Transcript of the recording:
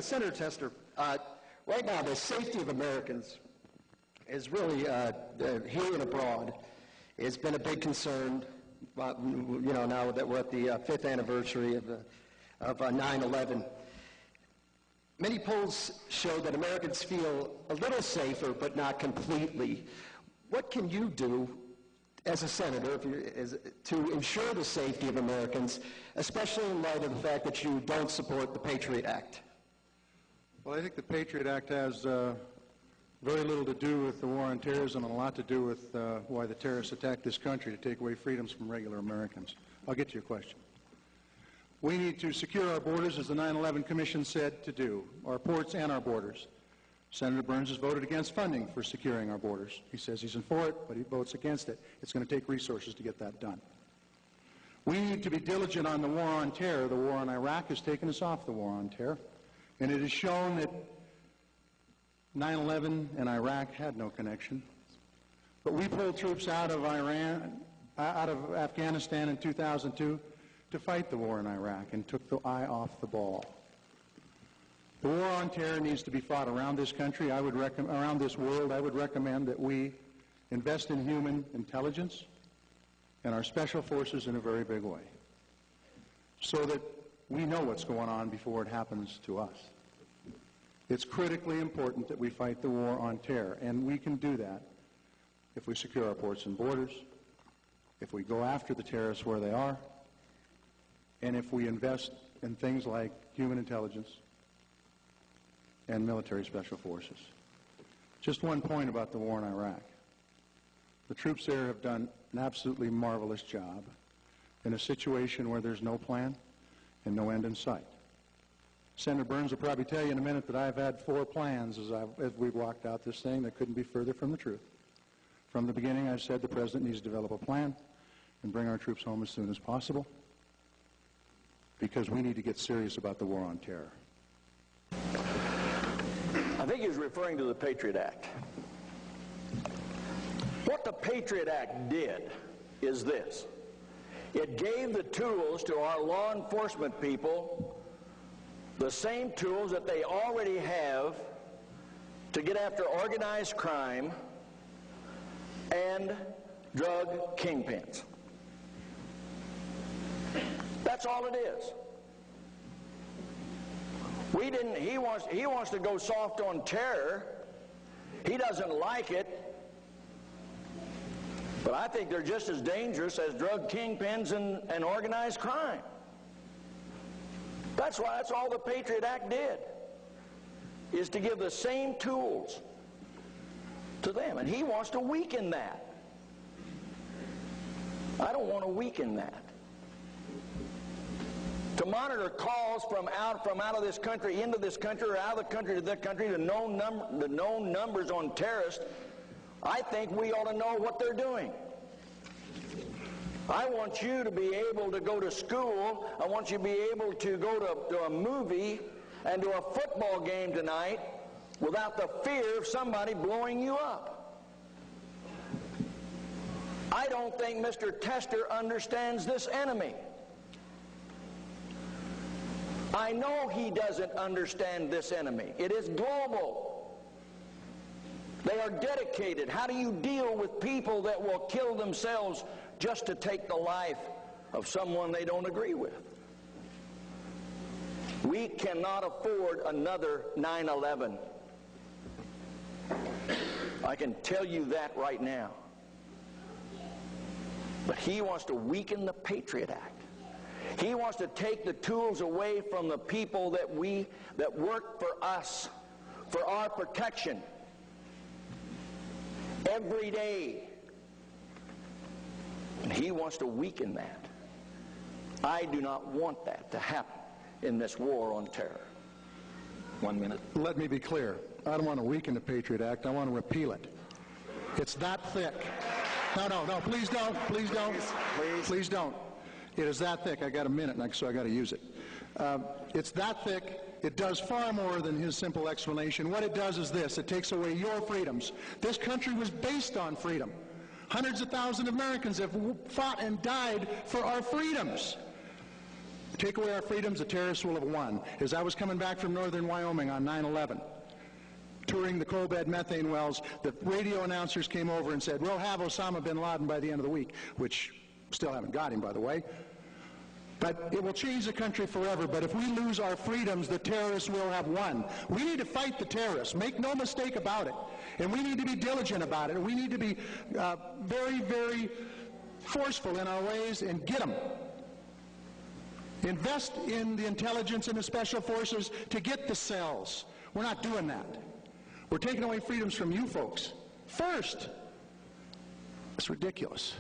Senator Tester, right now the safety of Americans is really, here and abroad, has been a big concern. Now that we're at the 5th anniversary of 9/11. Many polls show that Americans feel a little safer, but not completely. What can you do as a senator to ensure the safety of Americans, especially in light of the fact that you don't support the Patriot Act? Well, I think the Patriot Act has very little to do with the war on terrorism and a lot to do with why the terrorists attacked this country, to take away freedoms from regular Americans. I'll get to your question. We need to secure our borders, as the 9/11 Commission said to do, our ports and our borders. Senator Burns has voted against funding for securing our borders. He says he's in for it, but he votes against it. It's going to take resources to get that done. We need to be diligent on the war on terror. The war on Iraq has taken us off the war on terror, and it has shown that 9/11 and Iraq had no connection. But we pulled troops out of Afghanistan in 2002 to fight the war in Iraq and took the eye off the ball. The war on terror needs to be fought around this country. Around this world. I would recommend that we invest in human intelligence and our special forces in a very big way, so that we know what's going on before it happens to us. It's critically important that we fight the war on terror, and we can do that if we secure our ports and borders, if we go after the terrorists where they are, and if we invest in things like human intelligence and military special forces. Just one point about the war in Iraq. The troops there have done an absolutely marvelous job in a situation where there's no plan and no end in sight. Senator Burns will probably tell you in a minute that I've had 4 plans as we've walked out this thing that couldn't be further from the truth. From the beginning, I've said the President needs to develop a plan and bring our troops home as soon as possible, because we need to get serious about the war on terror. I think he was referring to the Patriot Act. What the Patriot Act did is this. It gave the tools to our law enforcement people, the same tools that they already have to get after organized crime and drug kingpins. That's all it is. He wants to go soft on terror. He doesn't like it. But I think they're just as dangerous as drug kingpins and organized crime. That's all the Patriot Act did, is to give the same tools to them. And he wants to weaken that. I don't want to weaken that. To monitor calls from out of this country into this country, or out of the country to that country, the known numbers on terrorists, I think we ought to know what they're doing. I want you to be able to go to school. I want you to be able to go to a movie and to a football game tonight without the fear of somebody blowing you up. I don't think Mr. Tester understands this enemy. I know he doesn't understand this enemy. It is global. They are dedicated. How do you deal with people that will kill themselves just to take the life of someone they don't agree with? We cannot afford another 9/11. I can tell you that right now. But he wants to weaken the Patriot Act. He wants to take the tools away from the people that work for us, for our protection, every day. And he wants to weaken that. I do not want that to happen in this war on terror. 1 minute. Let me be clear. I don't want to weaken the Patriot Act. I want to repeal it. It's that thick. No, please don't. Please don't. Please don't. It is that thick. I got a minute, so I got to use it. It's that thick. It does far more than his simple explanation. What it does is this. It takes away your freedoms. This country was based on freedom. Hundreds of thousands of Americans have fought and died for our freedoms. Take away our freedoms, the terrorists will have won. As I was coming back from northern Wyoming on 9/11, touring the coal bed methane wells, the radio announcers came over and said, we'll have Osama bin Laden by the end of the week, which still haven't got him, by the way. But it will change the country forever. But if we lose our freedoms, the terrorists will have won. We need to fight the terrorists. Make no mistake about it. And we need to be diligent about it. And we need to be very, very forceful in our ways and get them. Invest in the intelligence and the special forces to get the cells. We're not doing that. We're taking away freedoms from you folks. First, it's ridiculous.